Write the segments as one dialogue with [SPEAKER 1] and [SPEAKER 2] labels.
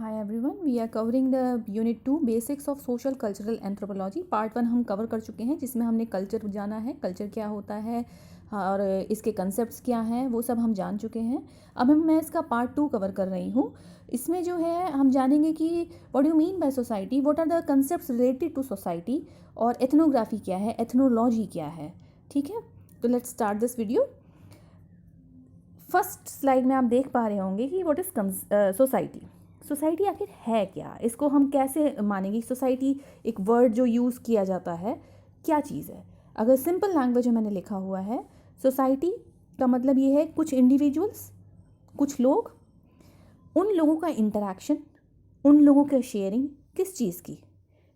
[SPEAKER 1] Hi everyone, we are covering the Unit 2 Basics of Social Cultural Anthropology. Part 1 हम cover कर चुके हैं जिसमें हमने कल्चर जाना है, कल्चर क्या होता है और इसके कंसेप्ट्स क्या हैं वो सब हम जान चुके हैं. अब मैं इसका पार्ट 2 कवर कर रही हूँ. इसमें जो है हम जानेंगे कि what do mean by society, what are the concepts related to society और एथनोग्राफी क्या है, एथनोलॉजी क्या है. ठीक है, तो let's start this video. First slide में आप देख पा रहे होंगे कि व्हाट इज़ सोसाइटी. सोसाइटी आखिर है क्या, इसको हम कैसे मानेंगे. सोसाइटी एक वर्ड जो यूज़ किया जाता है, क्या चीज़ है. अगर सिंपल लैंग्वेज में मैंने लिखा हुआ है, सोसाइटी का मतलब ये है कुछ इंडिविजुअल्स, कुछ लोग, उन लोगों का इंटरेक्शन, उन लोगों के शेयरिंग किस चीज़ की,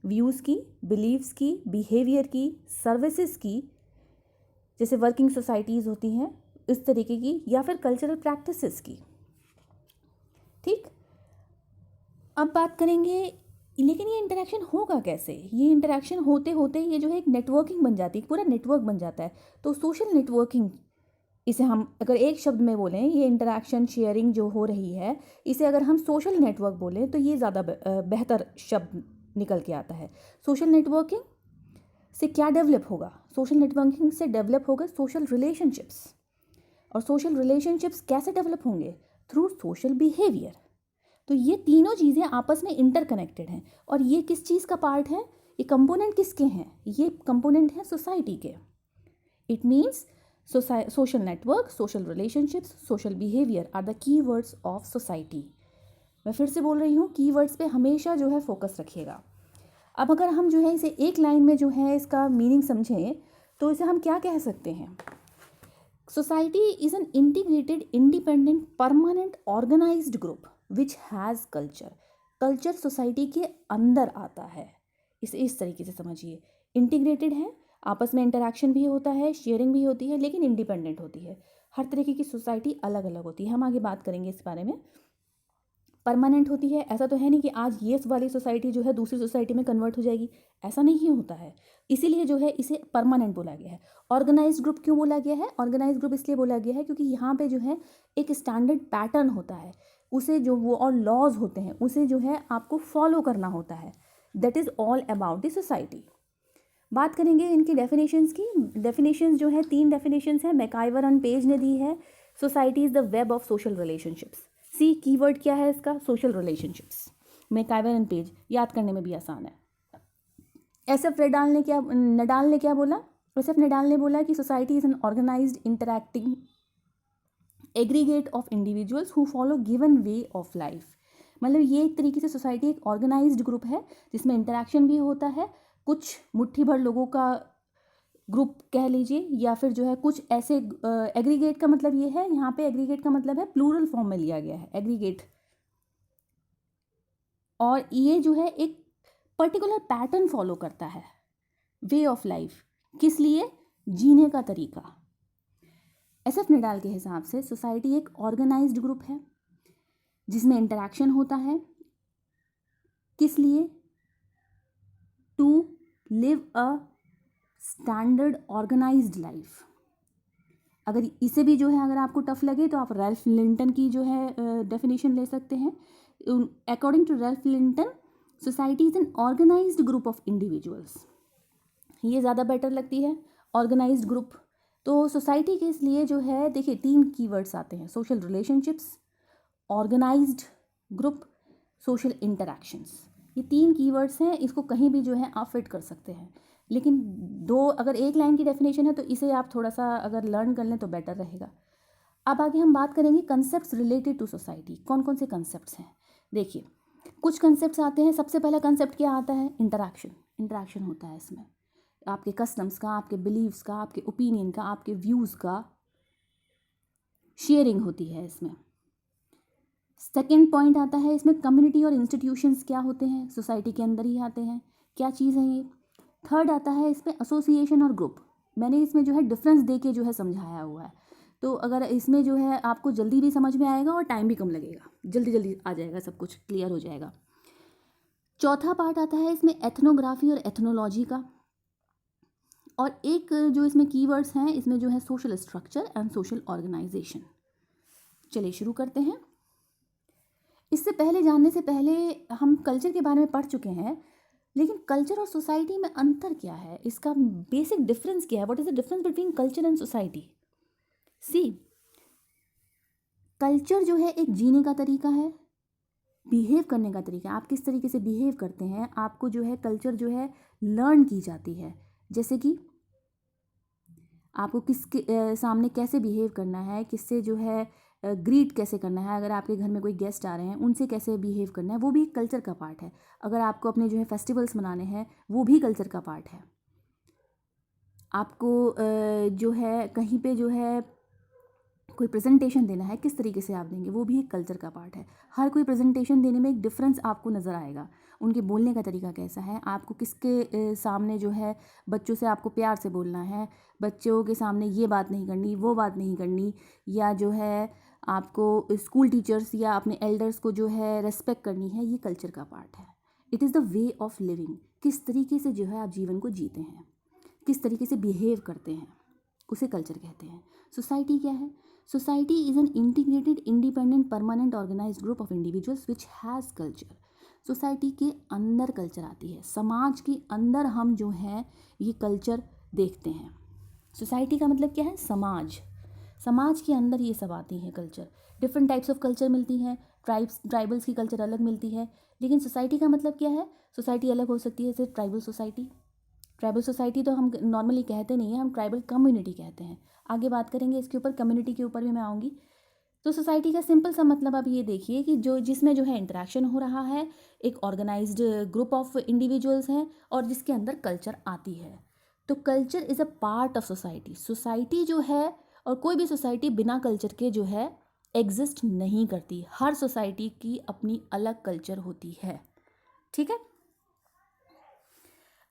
[SPEAKER 1] व्यूज़ की, बिलीव्स की, बिहेवियर की, सर्विसेज की, जैसे वर्किंग सोसाइटीज़ होती हैं इस तरीके की, या फिर कल्चरल प्रैक्टिसेस की. ठीक, अब बात करेंगे लेकिन ये इंटरेक्शन होगा कैसे. ये इंटरेक्शन होते होते ये जो है एक नेटवर्किंग बन जाती है, पूरा नेटवर्क बन जाता है. तो सोशल नेटवर्किंग, इसे हम अगर एक शब्द में बोलें, ये इंटरेक्शन शेयरिंग जो हो रही है, इसे अगर हम सोशल नेटवर्क बोलें तो ये ज़्यादा बेहतर शब्द निकल के आता है. सोशल नेटवर्किंग से क्या डेवलप होगा, सोशल नेटवर्किंग से डेवलप होगा सोशल रिलेशनशिप्स. और सोशल रिलेशनशिप्स कैसे डेवलप होंगे, थ्रू सोशल बिहेवियर. तो ये तीनों चीज़ें आपस में इंटरकनेक्टेड हैं. और ये किस चीज़ का पार्ट है, ये कंपोनेंट किसके हैं, ये कंपोनेंट हैं सोसाइटी के. It means social network, social relationships, social behaviour are the key words of society. मैं फिर से बोल रही हूँ, की वर्ड्स पे हमेशा जो है फोकस रखिएगा. अब अगर हम जो है इसे एक लाइन में जो है इसका मीनिंग समझें तो इसे हम क्या कह सकते हैं. Society is an integrated, independent, permanent, organized group which has culture. Culture society के अंदर आता है. इसे इस तरीके से समझिए, इंटीग्रेटेड है, आपस में इंटरेक्शन भी होता है, शेयरिंग भी होती है, लेकिन इंडिपेंडेंट होती है. हर तरीके की सोसाइटी अलग अलग होती है, हम आगे बात करेंगे इस बारे में. परमानेंट होती है, ऐसा तो है नहीं कि आज ये वाली सोसाइटी जो है दूसरी सोसाइटी में कन्वर्ट हो जाएगी, ऐसा नहीं होता है. इसीलिए जो है इसे परमानेंट बोला गया है. ऑर्गेनाइज्ड ग्रुप क्यों बोला गया है, ऑर्गेनाइज्ड ग्रुप इसलिए बोला गया है क्योंकि यहाँ पे जो है एक स्टैंडर्ड पैटर्न होता है, उसे जो वो और लॉज होते हैं उसे जो है आपको फॉलो करना होता है. That is all about the society. बात करेंगे इनकी डेफिनेशंस की. डेफिनेशंस जो है 3 डेफिनेशंस हैं, मैकाइवर एंड पेज ने दी है. Society is the web of social relationships. See keyword क्या है इसका, social relationships. MacIver and Page याद करने में भी आसान है. एसएफ नडाल ने क्या बोला, एसएफ नडाल ने बोला कि society is an organised interacting aggregate of individuals who follow given way of life. मतलब ये एक तरीके से सोसाइटी एक ऑर्गेनाइज्ड ग्रुप है जिसमें इंटरेक्शन भी होता है, कुछ मुट्ठी भर लोगों का ग्रुप कह लीजिए, या फिर जो है कुछ ऐसे एग्रीगेट का मतलब ये है, यहाँ पे एग्रीगेट का मतलब है प्लूरल फॉर्म में लिया गया है एग्रीगेट. और ये जो है एक पर्टिकुलर पैटर्न फॉलो करता है, वे ऑफ लाइफ. किस लिए, जीने का तरीका. एसएफ नडाल के हिसाब से सोसाइटी एक ऑर्गेनाइज्ड ग्रुप है जिसमें इंटरेक्शन होता है. किस लिए, to live a standard organised life. अगर इसे भी जो है अगर आपको टफ लगे तो आप रैल्फ लिंटन की जो है डेफिनेशन ले सकते हैं. According to Ralph Linton, society is an organised group of individuals. ये ज़्यादा बेटर लगती है, ऑर्गेनाइज्ड ग्रुप. तो सोसाइटी के इसलिए जो है देखिए 3 कीवर्ड्स आते हैं, social relationships, organised group, social interactions. ये 3 कीवर्ड्स हैं, इसको कहीं भी जो है आप फिट कर सकते हैं. लेकिन 2 अगर एक लाइन की डेफिनेशन है तो इसे आप थोड़ा सा अगर लर्न कर लें तो बेटर रहेगा. अब आगे हम बात करेंगे कंसेप्ट्स रिलेटेड टू सोसाइटी. कौन कौन से कंसेप्ट्स हैं, देखिए कुछ कंसेप्ट्स आते हैं. सबसे पहला कंसेप्ट क्या आता है, इंटरैक्शन. इंटरैक्शन होता है इसमें आपके कस्टम्स का, आपके बिलीव्स का, आपके ओपिनियन का, आपके व्यूज़ का शेयरिंग होती है इसमें. सेकेंड पॉइंट आता है इसमें कम्युनिटी और इंस्टीट्यूशंस क्या होते हैं, सोसाइटी के अंदर ही आते हैं, क्या चीज़ है ये. थर्ड आता है इसमें एसोसिएशन और ग्रुप. मैंने इसमें जो है डिफरेंस दे के जो है समझाया हुआ है, तो अगर इसमें जो है आपको जल्दी भी समझ में आएगा और टाइम भी कम लगेगा, जल्दी जल्दी आ जाएगा, सब कुछ क्लियर हो जाएगा. चौथा पार्ट आता है इसमें एथनोग्राफी और एथनोलॉजी का. और एक जो इसमें कीवर्ड्स हैं इसमें जो है social structure and social organisation. चलिए शुरू करते हैं. इससे पहले जानने से पहले हम कल्चर के बारे में पढ़ चुके हैं, लेकिन कल्चर और सोसाइटी में अंतर क्या है, इसका बेसिक डिफरेंस क्या है, what is the difference between culture and society. See, culture जो है एक जीने का तरीका है, बिहेव करने का तरीका है, आप किस तरीके से बिहेव करते हैं, आपको जो है कल्चर जो है लर्न की जाती है। जैसे कि आपको किसके सामने कैसे बिहेव करना है, किससे जो है ग्रीट कैसे करना है, अगर आपके घर में कोई गेस्ट आ रहे हैं उनसे कैसे बिहेव करना है, वो भी एक कल्चर का पार्ट है। अगर आपको अपने जो है फेस्टिवल्स मनाने हैं वो भी कल्चर का पार्ट है। आपको जो है कहीं पे जो है कोई प्रेजेंटेशन देना है, किस तरीके से आप देंगे, वो भी एक कल्चर का पार्ट है। हर कोई प्रेजेंटेशन देने में एक डिफरेंस आपको नज़र आएगा, उनके बोलने का तरीका कैसा है, आपको किसके सामने जो है बच्चों से आपको प्यार से बोलना है, बच्चों के सामने ये बात नहीं करनी, वो बात नहीं करनी, या जो है आपको स्कूल टीचर्स या अपने एल्डर्स को जो है रेस्पेक्ट करनी है, ये कल्चर का पार्ट है। It is the way of living, किस तरीके से जो है आप जीवन को जीते हैं, किस तरीके से बिहेव करते हैं, उसे कल्चर कहते हैं। सोसाइटी क्या है? Society is an integrated independent permanent organised group of individuals which has culture. Society के अंदर कल्चर आती है, समाज के अंदर हम जो हैं ये कल्चर देखते हैं। सोसाइटी का मतलब क्या है? समाज, समाज के अंदर ये सब आती हैं culture. Different types of culture मिलती हैं, ट्राइबल्स की कल्चर अलग मिलती है, लेकिन सोसाइटी का मतलब क्या है? सोसाइटी अलग हो सकती है, जैसे ट्राइबल सोसाइटी। ट्राइबल सोसाइटी तो हम नॉर्मली कहते नहीं हैं, हम ट्राइबल कम्युनिटी कहते हैं। आगे बात करेंगे इसके ऊपर, कम्युनिटी के ऊपर भी मैं आऊँगी। तो सोसाइटी का सिंपल सा मतलब आप ये देखिए कि जो जिसमें जो है इंटरेक्शन हो रहा है, एक ऑर्गेनाइज्ड ग्रुप ऑफ इंडिविजुअल्स हैं और जिसके अंदर कल्चर आती है। तो culture is a part of society. Society जो है, और कोई भी सोसाइटी बिना कल्चर के जो है एग्जिस्ट नहीं करती। हर सोसाइटी की अपनी अलग कल्चर होती है, ठीक है।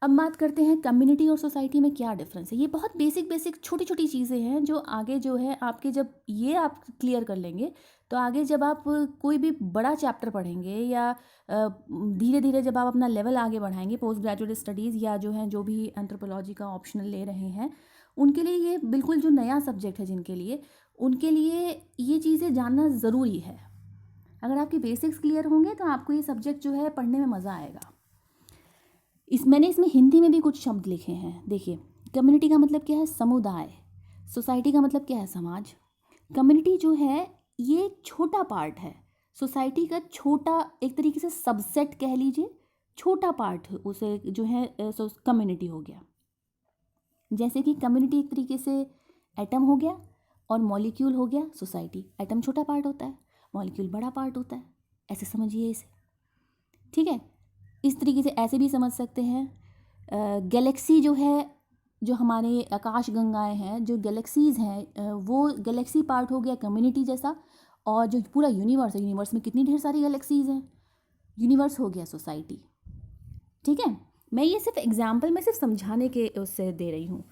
[SPEAKER 1] अब बात करते हैं कम्युनिटी और सोसाइटी में क्या डिफरेंस है। ये बहुत बेसिक छोटी छोटी चीज़ें हैं जो आगे जो है आपके, जब ये आप क्लियर कर लेंगे तो आगे जब आप कोई भी बड़ा चैप्टर पढ़ेंगे या धीरे धीरे जब आप अपना लेवल आगे बढ़ाएंगे, पोस्ट ग्रेजुएट स्टडीज़ या जो है जो भी एंथ्रोपोलॉजी का ऑप्शनल ले रहे हैं, उनके लिए ये बिल्कुल जो नया सब्जेक्ट है जिनके लिए, उनके लिए ये चीज़ें जानना ज़रूरी है। अगर आपके बेसिक्स क्लियर होंगे तो आपको ये सब्जेक्ट जो है पढ़ने में मज़ा आएगा। मैंने इसमें हिंदी में भी कुछ शब्द लिखे हैं, देखिए। कम्युनिटी का मतलब क्या है? समुदाय। सोसाइटी का मतलब क्या है? समाज। कम्युनिटी जो है ये एक छोटा पार्ट है सोसाइटी का, छोटा एक तरीके से सबसेट कह लीजिए, छोटा पार्ट उसे जो है कम्युनिटी हो गया। जैसे कि कम्युनिटी एक तरीके से एटम हो गया और मॉलिक्यूल हो गया सोसाइटी। एटम छोटा पार्ट होता है, मॉलिक्यूल बड़ा पार्ट होता है, ऐसे समझिए इसे, ठीक है। इस तरीके से ऐसे भी समझ सकते हैं। गैलेक्सी जो है, जो हमारे आकाश गंगाएं हैं, जो गैलेक्सीज़ हैं, वो गैलेक्सी पार्ट हो गया कम्युनिटी जैसा। और जो पूरा यूनिवर्स है, यूनिवर्स में कितनी ढेर सारी गैलेक्सीज़ हैं, यूनिवर्स हो गया सोसाइटी, ठीक है। मैं ये सिर्फ एग्जाम्पल में सिर्फ समझाने के उससे दे रही हूँ।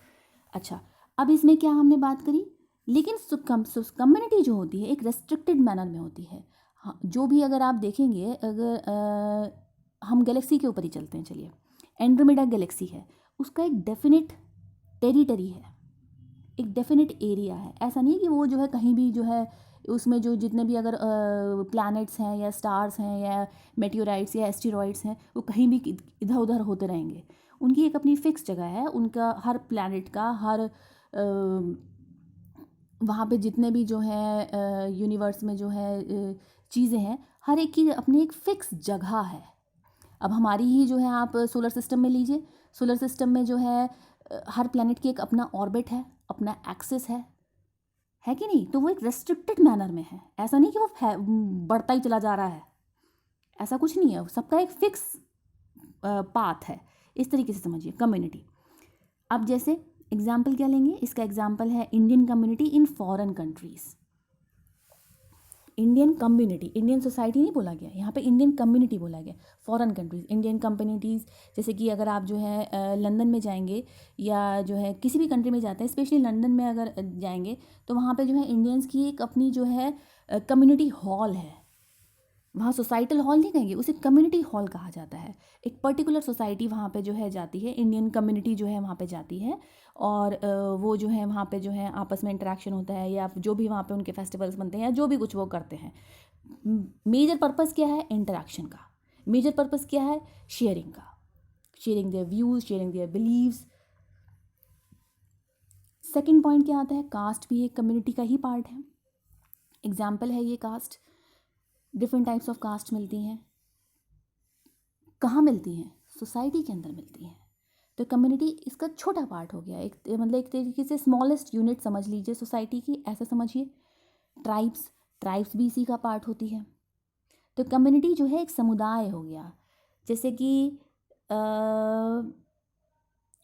[SPEAKER 1] अच्छा, अब इसमें क्या हमने बात करी, लेकिन कम्युनिटी जो होती है एक रेस्ट्रिक्टेड मैनर में होती है। हाँ, जो भी अगर आप देखेंगे, अगर हम गैलेक्सी के ऊपर ही चलते हैं, चलिए। एंड्रोमेडा गैलेक्सी है, उसका एक डेफिनेट टेरिटरी है, एक डेफिनेट एरिया है। ऐसा नहीं है कि वो जो है कहीं भी जो है उसमें जो जितने भी अगर प्लैनेट्स हैं या स्टार्स हैं या मेटियोराइट्स या एस्टेरॉइड्स हैं, वो कहीं भी इधर उधर होते रहेंगे। उनकी एक अपनी फिक्स जगह है, उनका हर प्लैनेट का, हर वहाँ पे जितने भी जो है यूनिवर्स में जो है चीज़ें हैं, हर एक की अपनी एक फिक्स जगह है। अब हमारी ही जो है आप सोलर सिस्टम में लीजिए, सोलर सिस्टम में जो है हर प्लैनेट की एक अपना ऑर्बिट है, अपना एक्सिस है कि नहीं। तो वो एक रेस्ट्रिक्टेड मैनर में है, ऐसा नहीं कि वो बढ़ता ही चला जा रहा है, ऐसा कुछ नहीं है, सबका एक फिक्स पाथ है। इस तरीके से समझिए कम्युनिटी। अब जैसे एग्जाम्पल क्या लेंगे, इसका एग्जाम्पल है Indian community in foreign countries. Indian community, Indian society नहीं बोला गया यहाँ पे, इंडियन कम्युनिटी बोला गया। फॉरेन कंट्रीज़, इंडियन कम्युनिटीज़, जैसे कि अगर आप जो है लंदन में जाएंगे या जो है किसी भी कंट्री में जाते हैं, स्पेशली लंदन में अगर जाएंगे तो वहाँ पे जो है इंडियंस की एक अपनी जो है कम्युनिटी हॉल है। वहाँ सोसाइटल हॉल नहीं कहेंगे, उसे कम्युनिटी हॉल कहा जाता है। एक पर्टिकुलर सोसाइटी वहाँ पे जो है जाती है, इंडियन कम्युनिटी जो है वहाँ पे जाती है, और वो जो है वहाँ पे जो है आपस में इंटरेक्शन होता है, या जो भी वहाँ पे उनके फेस्टिवल्स बनते हैं या जो भी कुछ वो करते हैं, मेजर पर्पस क्या है? इंटरेक्शन का। मेजर पर्पस क्या है? शेयरिंग का, sharing their views, sharing their beliefs. Second point क्या आता है? कास्ट भी एक कम्युनिटी का ही पार्ट है। एग्जाम्पल है ये caste, different types of caste मिलती हैं। कहाँ मिलती हैं? सोसाइटी के अंदर मिलती हैं। तो कम्युनिटी इसका छोटा पार्ट हो गया, एक मतलब एक तरीके से स्मॉलेस्ट यूनिट समझ लीजिए सोसाइटी की, ऐसा समझिए। ट्राइब्स भी इसी का पार्ट होती है। तो कम्युनिटी जो है एक समुदाय हो गया, जैसे कि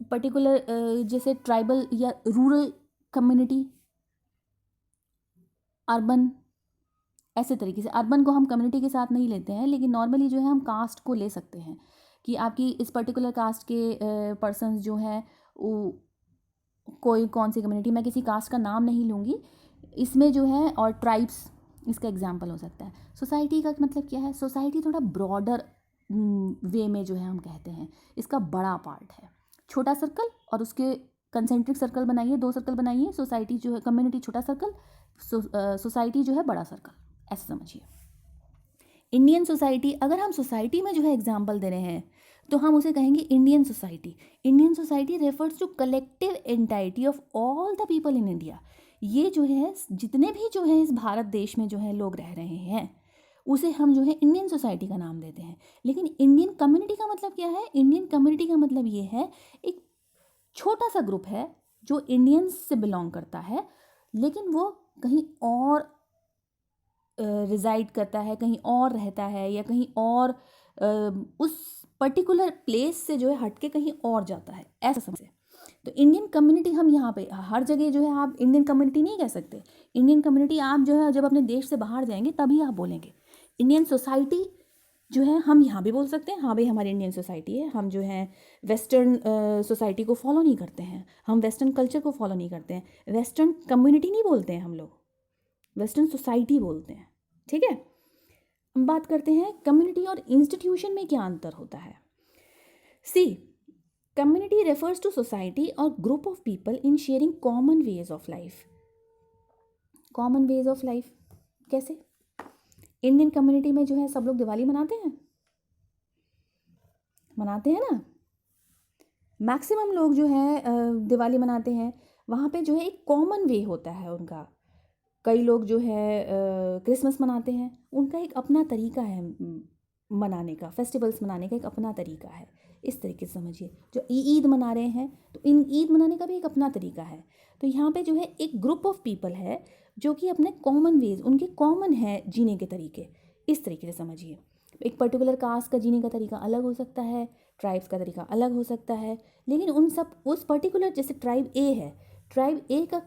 [SPEAKER 1] पर्टिकुलर जैसे ट्राइबल या रूरल कम्युनिटी, अर्बन, ऐसे तरीके से। अर्बन को हम कम्युनिटी के साथ नहीं लेते हैं, लेकिन नॉर्मली जो है हम कास्ट को ले सकते हैं कि आपकी इस पर्टिकुलर कास्ट के पर्सन्स जो हैं वो कोई कौन सी कम्युनिटी, मैं किसी कास्ट का नाम नहीं लूँगी इसमें जो है, और ट्राइब्स इसका एग्जांपल हो सकता है। सोसाइटी का मतलब क्या है? सोसाइटी थोड़ा ब्रॉडर वे में जो है हम कहते हैं, इसका बड़ा पार्ट है। छोटा सर्कल और उसके कंसेंट्रिक सर्कल बनाइए, 2 सर्कल बनाइए। सोसाइटी जो है, कम्युनिटी छोटा सर्कल, सोसाइटी जो है बड़ा सर्कल, ऐसा समझिए। इंडियन सोसाइटी, अगर हम सोसाइटी में जो है एग्जाम्पल दे रहे हैं तो हम उसे कहेंगे Indian society. Indian society refers to collective entity of all the people in India. ये जो है जितने भी जो है इस भारत देश में जो है लोग रह रहे हैं, उसे हम जो है इंडियन सोसाइटी का नाम देते हैं। लेकिन इंडियन कम्युनिटी का मतलब क्या है? इंडियन कम्युनिटी का मतलब ये है एक छोटा सा ग्रुप है जो इंडियंस से बिलोंग करता है, लेकिन वो कहीं और रिजाइड करता है, कहीं और रहता है, या कहीं और उस पर्टिकुलर प्लेस से जो है हटके कहीं और जाता है, ऐसा समझे। तो इंडियन कम्युनिटी हम यहाँ पे हर जगह जो है आप इंडियन कम्युनिटी नहीं कह सकते। इंडियन कम्युनिटी आप जो है जब अपने देश से बाहर जाएंगे तभी आप बोलेंगे। इंडियन सोसाइटी जो है हम यहाँ भी बोल सकते हैं, हाँ भाई हमारी इंडियन सोसाइटी है। हम जो है वेस्टर्न सोसाइटी को फॉलो नहीं करते हैं, हम वेस्टर्न कल्चर को फॉलो नहीं करते हैं। वेस्टर्न कम्युनिटी नहीं बोलते हैं हम लोग, वेस्टर्न सोसाइटी बोलते हैं। ठीक है, हम बात करते हैं कम्युनिटी और इंस्टीट्यूशन में क्या अंतर होता है। सी, कम्युनिटी रेफर्स टू सोसाइटी और group of people in sharing common ways of life. Common ways of life कैसे? इंडियन कम्युनिटी में जो है सब लोग दिवाली मनाते हैं, मनाते हैं ना। मैक्सिमम लोग जो है दिवाली मनाते हैं। वहाँ पे जो है एक कॉमन वे होता है उनका। कई लोग जो है क्रिसमस मनाते हैं, उनका एक अपना तरीका है मनाने का, फेस्टिवल्स मनाने का एक अपना तरीका है। इस तरीके से समझिए। जो ईद मना रहे हैं तो इन ईद मनाने का भी एक अपना तरीका है। तो यहाँ पे जो है एक ग्रुप ऑफ पीपल है जो कि अपने कॉमन वेज, उनके कॉमन है जीने के तरीके, इस तरीके से समझिए। एक पर्टिकुलर कास्ट का जीने का तरीका अलग हो सकता है, ट्राइब्स का तरीका अलग हो सकता है, लेकिन उन सब उस पर्टिकुलर, जैसे ट्राइब ए है, ट्राइब ए का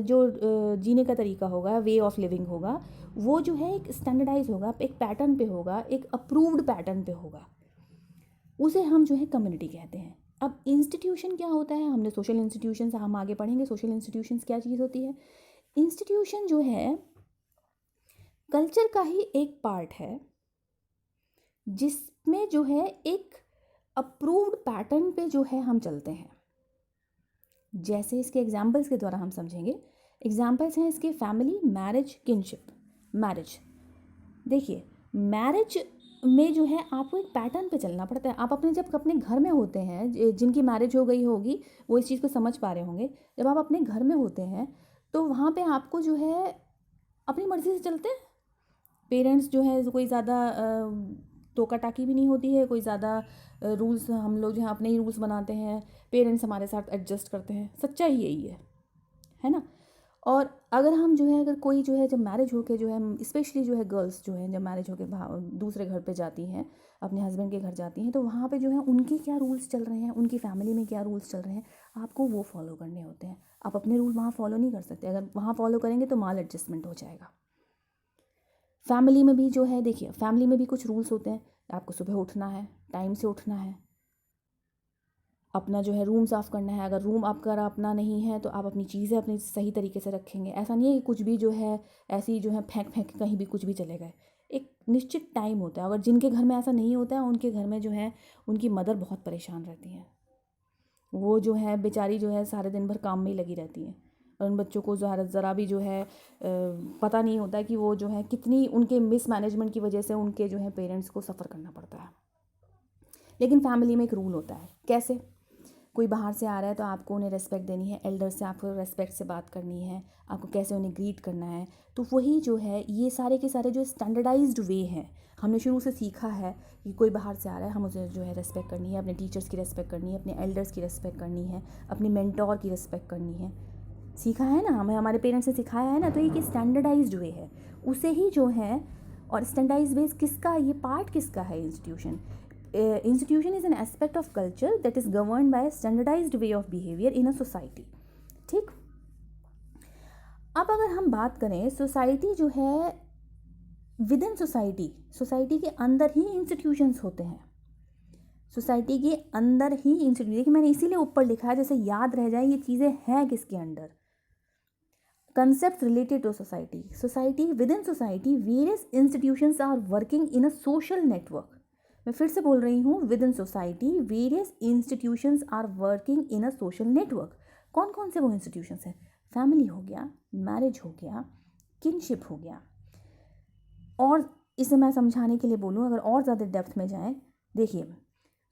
[SPEAKER 1] जो जीने का तरीका होगा, वे ऑफ लिविंग होगा, वो जो है एक स्टैंडर्डाइज होगा, एक पैटर्न पे होगा, एक अप्रूव्ड पैटर्न पे होगा, उसे हम जो है कम्युनिटी कहते हैं। अब इंस्टीट्यूशन क्या होता है? हमने सोशल इंस्टीट्यूशन से हम आगे पढ़ेंगे सोशल इंस्टीट्यूशंस क्या चीज़ होती है। इंस्टीट्यूशन जो है कल्चर का ही एक पार्ट है, जिसमें जो है एक अप्रूव्ड पैटर्न पे जो है हम चलते हैं। जैसे इसके एग्जाम्पल्स के द्वारा हम समझेंगे। एग्जाम्पल्स हैं इसके फैमिली, मैरिज, किनशिप। मैरिज, देखिए मैरिज में जो है आपको एक पैटर्न पे चलना पड़ता है। आप जब अपने घर में होते हैं, जिनकी मैरिज हो गई होगी वो इस चीज़ को समझ पा रहे होंगे। जब आप अपने घर में होते हैं तो वहाँ पे आपको जो है अपनी मर्ज़ी से चलते हैं। पेरेंट्स जो है कोई ज़्यादा टोका टाकी भी नहीं होती है, कोई ज़्यादा रूल्स, हम लोग जो है अपने ही रूल्स बनाते हैं, पेरेंट्स हमारे साथ एडजस्ट करते हैं। सच्चाई यही है ना। और अगर हम जो है, अगर कोई जो है जब मैरिज होके जो है, स्पेशली जो है गर्ल्स जो है जब मैरिज होके दूसरे घर पे जाती हैं, अपने हस्बैंड के घर जाती हैं, तो वहाँ पे जो है उनके क्या रूल्स चल रहे हैं, उनकी फैमिली में क्या रूल्स चल रहे हैं, आपको वो फॉलो करने होते हैं। आप अपने रूल वहाँ फॉलो नहीं कर सकते। अगर वहाँ फॉलो करेंगे तो माल एडजस्टमेंट हो जाएगा। फैमिली में भी जो है, देखिए फैमिली में भी कुछ रूल्स होते हैं। आपको सुबह उठना है, टाइम से उठना है, अपना जो है रूम साफ़ करना है। अगर रूम आपका अपना नहीं है तो आप अपनी चीज़ें अपनी सही तरीके से रखेंगे। ऐसा नहीं है कि कुछ भी जो है ऐसी जो है फेंक कहीं भी कुछ भी चले गए। एक निश्चित टाइम होता है। अगर जिनके घर में ऐसा नहीं होता है, उनके घर में जो है उनकी मदर बहुत परेशान रहती हैं। वो जो है बेचारी जो है सारे दिन भर काम में ही लगी रहती हैं। और उन बच्चों को ज़रा भी जो है पता नहीं होता है कि वो जो है कितनी उनके मिसमैनेजमेंट की वजह से उनके जो है पेरेंट्स को सफ़र करना पड़ता है। लेकिन फैमिली में एक रूल होता है, कैसे? कोई बाहर से आ रहा है तो आपको उन्हें रेस्पेक्ट देनी है, एल्डर से आपको रेस्पेक्ट से बात करनी है, आपको कैसे उन्हें ग्रीट करना है। तो वही जो है ये सारे के सारे जो स्टैंडर्डाइज्ड वे हैं, हमने शुरू से सीखा है कि कोई बाहर से आ रहा है, हम उसे जो है रेस्पेक्ट करनी है, अपने टीचर्स की रेस्पेक्ट करनी है, अपने एल्डर्स की रेस्पेक्ट करनी है, अपने मेंटोर की रेस्पेक्ट करनी है। सीखा है ना, हमें हमारे पेरेंट्स ने सिखाया है ना। तो ये स्टैंडर्डाइज्ड वे है, उसे ही जो है। और स्टैंडर्डाइज्ड वे किसका, ये पार्ट किसका है? Institution. Institution is an aspect of culture that is governed by a standardized way of behavior in a society। ठीक। अब अगर हम बात करें सोसाइटी जो है, विद इन सोसाइटी के अंदर ही इंस्टीट्यूशंस होते हैं। सोसाइटी के अंदर ही इंस्टीट्यूशन, देखिए मैंने इसीलिए ऊपर लिखा है जैसे याद रह जाए ये चीज़ें हैं किसके under. concepts related to society within society various institutions are working in a social network। मैं फिर से बोल रही हूँ, within society various institutions are working in a social network. कौन कौन से वो इंस्टीट्यूशंस हैं? फैमिली हो गया, मैरिज हो गया, किनशिप हो गया। और इसे मैं समझाने के लिए बोलूँ, अगर और ज़्यादा डेप्थ में जाएँ, देखिए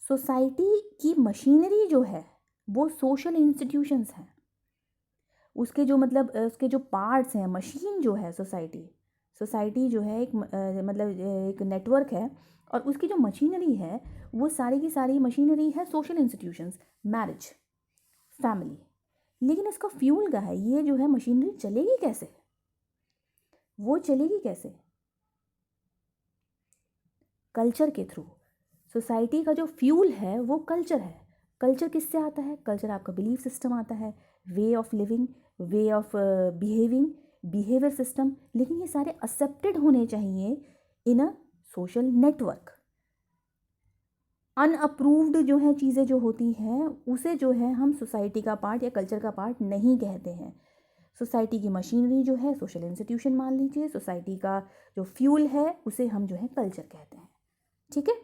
[SPEAKER 1] सोसाइटी की मशीनरी जो है वो सोशल इंस्टीट्यूशंस हैं। उसके जो मतलब उसके जो पार्ट्स हैं, मशीन जो है सोसाइटी जो है एक मतलब एक नेटवर्क है, और उसकी जो मशीनरी है वो सारी की सारी मशीनरी है सोशल इंस्टीट्यूशंस, मैरिज, फैमिली। लेकिन उसका फ्यूल क्या है? ये जो है मशीनरी चलेगी कैसे? वो चलेगी कैसे? कल्चर के थ्रू। सोसाइटी का जो फ्यूल है वो कल्चर है। कल्चर किससे आता है? कल्चर आपका बिलीफ सिस्टम आता है, way of living, way of behaving, behaviour system. लेकिन ये सारे एक्सेप्टेड होने चाहिए इन अ सोशल नेटवर्क। अनअप्रूव्ड जो है चीज़ें जो होती हैं उसे जो है हम सोसाइटी का पार्ट या कल्चर का पार्ट नहीं कहते हैं। सोसाइटी की मशीनरी जो है सोशल इंस्टीट्यूशन मान लीजिए, सोसाइटी का जो फ्यूल है उसे हम जो है कल्चर कहते हैं। ठीक है।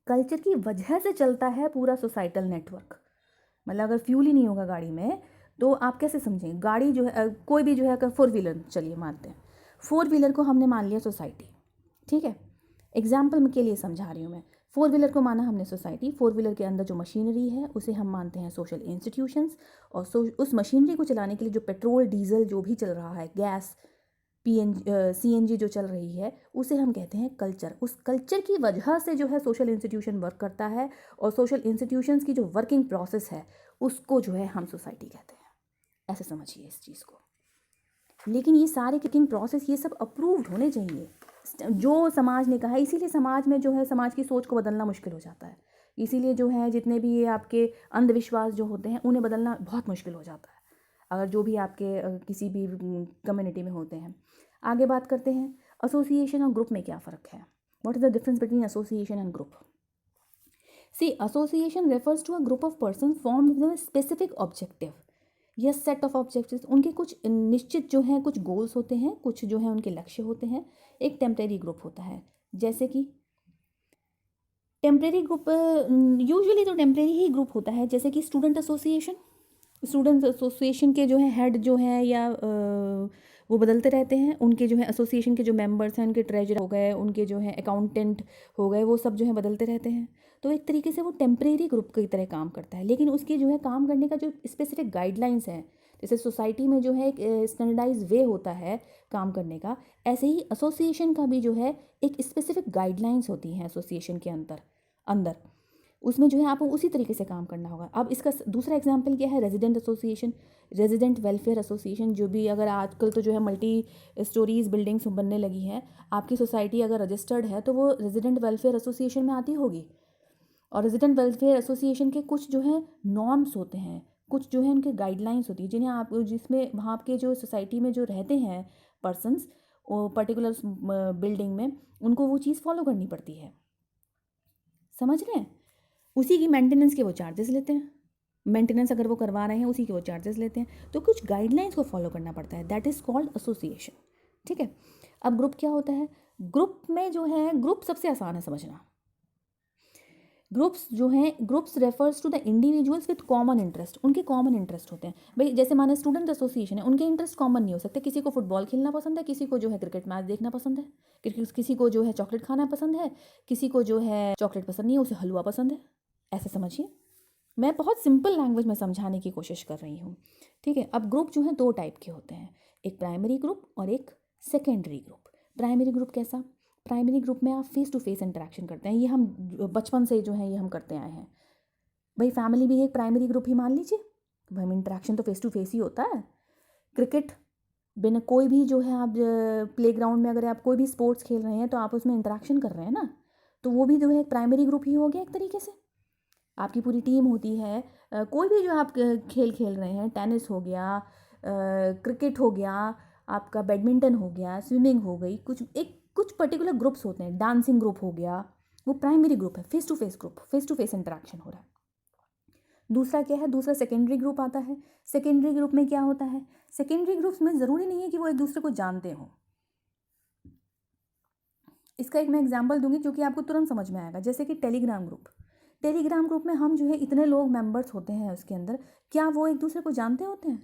[SPEAKER 1] कल्चर की वजह से चलता है पूरा सोसाइटल नेटवर्क। मतलब अगर फ्यूल ही नहीं होगा गाड़ी में तो आप कैसे समझें? गाड़ी जो है कोई भी जो है, अगर 4 व्हीलर चलिए मानते हैं, 4 व्हीलर को हमने मान लिया सोसाइटी। ठीक है, एग्जाम्पल के लिए समझा रही हूँ मैं। 4 व्हीलर को माना हमने सोसाइटी, 4 व्हीलर के अंदर जो मशीनरी है उसे हम मानते हैं सोशल इंस्टीट्यूशंस। और उस मशीनरी को चलाने के लिए जो पेट्रोल डीजल जो भी चल रहा है, गैस, CNG जो चल रही है, उसे हम कहते हैं कल्चर। उस कल्चर की वजह से जो है सोशल इंस्टीट्यूशन वर्क करता है, और सोशल इंस्टीट्यूशंस की जो वर्किंग प्रोसेस है उसको जो है हम सोसाइटी कहते हैं। ऐसे समझिए इस चीज़ को। लेकिन ये सारे वर्किंग प्रोसेस ये सब अप्रूव्ड होने चाहिए, जो समाज ने कहा है। इसीलिए समाज में जो है समाज की सोच को बदलना मुश्किल हो जाता है। इसीलिए जो है जितने भी ये आपके अंधविश्वास जो होते हैं उन्हें बदलना बहुत मुश्किल हो जाता है, अगर जो भी आपके किसी भी कम्युनिटी में होते हैं। आगे बात करते हैं, एसोसिएशन और ग्रुप में क्या फ़र्क है? What is the difference between association and group? See, association refers to a group of person formed with a specific objective या सेट ऑफ ऑब्जेक्टिव्स। उनके कुछ निश्चित जो हैं कुछ गोल्स होते हैं, कुछ जो है उनके लक्ष्य होते हैं। एक टेम्परेरी ग्रुप होता है, जैसे कि टेम्परेरी ग्रुप यूजुअली तो टेम्परेरी ही ग्रुप होता है, जैसे कि स्टूडेंट एसोसिएशन के जो है हेड जो है या वो बदलते रहते हैं। उनके जो है एसोसिएशन के जो मेंबर्स हैं, उनके ट्रेजरर हो गए, उनके जो है अकाउंटेंट हो गए, वो सब जो है बदलते रहते हैं। तो एक तरीके से वो टेम्परेरी ग्रुप की तरह काम करता है, लेकिन उसकी जो है काम करने का जो स्पेसिफिक गाइडलाइंस है, जैसे सोसाइटी में जो है एक स्टैंडर्डाइज वे होता है काम करने का, ऐसे ही एसोसिएशन का भी जो है एक स्पेसिफिक गाइडलाइंस होती हैं एसोसिएशन के अंदर उसमें जो है आपको उसी तरीके से काम करना होगा। अब इसका दूसरा एग्जांपल क्या है? Resident association, resident welfare association. जो भी अगर आजकल तो जो है मल्टी स्टोरीज बिल्डिंग्स बनने लगी हैं, आपकी सोसाइटी अगर रजिस्टर्ड है तो वो रेजिडेंट वेलफेयर एसोसिएशन में आती होगी। और रेजिडेंट वेलफेयर एसोसिएशन के कुछ जो है नॉर्म्स होते हैं, कुछ जो है उनके गाइडलाइंस होती है, जिन्हें आप जिसमें वहाँ के जो सोसाइटी में जो रहते हैं पर्सनस पर्टिकुलर बिल्डिंग में, उनको वो चीज़ फॉलो करनी पड़ती है। समझ रहे हैं? उसी की मेंटेनेंस के वो चार्जेस लेते हैं, मेंटेनेंस अगर वो करवा रहे हैं उसी के वो चार्जेस लेते हैं। तो कुछ गाइडलाइंस को फॉलो करना पड़ता है, दैट इज़ कॉल्ड एसोसिएशन। ठीक है। अब ग्रुप क्या होता है? ग्रुप में जो है, ग्रुप सबसे आसान है समझना। ग्रुप्स जो हैं, groups refers to the individuals with common interest. उनके कॉमन इंटरेस्ट होते हैं भाई, जैसे माने स्टूडेंट एसोसिएशन है, उनके इंटरेस्ट कॉमन नहीं हो सकते। किसी को फुटबॉल खेलना पसंद है, किसी को जो है क्रिकेट मैच देखना पसंद है, किसी को जो है चॉकलेट खाना पसंद है, किसी को जो है चॉकलेट पसंद नहीं है, उसे हलवा पसंद है। ऐसे समझिए, मैं बहुत सिंपल लैंग्वेज में समझाने की कोशिश कर रही हूँ, ठीक है। अब ग्रुप जो है दो टाइप के होते हैं, एक प्राइमरी ग्रुप और एक सेकेंडरी ग्रुप। प्राइमरी ग्रुप कैसा? प्राइमरी ग्रुप में आप फेस टू फेस इंटरेक्शन करते हैं, ये हम बचपन से जो है ये हम करते आए हैं भाई। फैमिली भी एक प्राइमरी ग्रुप ही मान लीजिए भाई, हम इंटरेक्शन तो फेस टू फेस ही होता है। क्रिकेट बिना कोई भी जो है, आप प्लेग्राउंड में अगर आप कोई भी स्पोर्ट्स खेल रहे हैं तो आप उसमें इंटरेक्शन कर रहे हैं ना, तो वो भी जो है एक प्राइमरी ग्रुप ही हो गया एक तरीके से। आपकी पूरी टीम होती है, कोई भी जो आप खेल खेल रहे हैं, टेनिस हो गया, क्रिकेट हो गया, आपका बैडमिंटन हो गया, स्विमिंग हो गई, कुछ पर्टिकुलर ग्रुप्स होते हैं, डांसिंग ग्रुप हो गया, वो प्राइमरी ग्रुप है, face to face group, face to face interaction हो रहा है। दूसरा क्या है? दूसरा सेकेंडरी ग्रुप आता है। सेकेंडरी ग्रुप में क्या होता है? सेकेंडरी ग्रुप्स में ज़रूरी नहीं है कि वो एक दूसरे को जानते हों। इसका एक मैं एग्जांपल दूंगी जो कि आपको तुरंत समझ में आएगा, जैसे कि टेलीग्राम ग्रुप। टेलीग्राम ग्रुप में हम जो है इतने लोग मेंबर्स होते हैं उसके अंदर, क्या वो एक दूसरे को जानते होते हैं?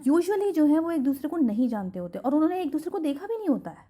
[SPEAKER 1] यूजुअली जो है वो एक दूसरे को नहीं जानते होते, और उन्होंने एक दूसरे को देखा भी नहीं होता है।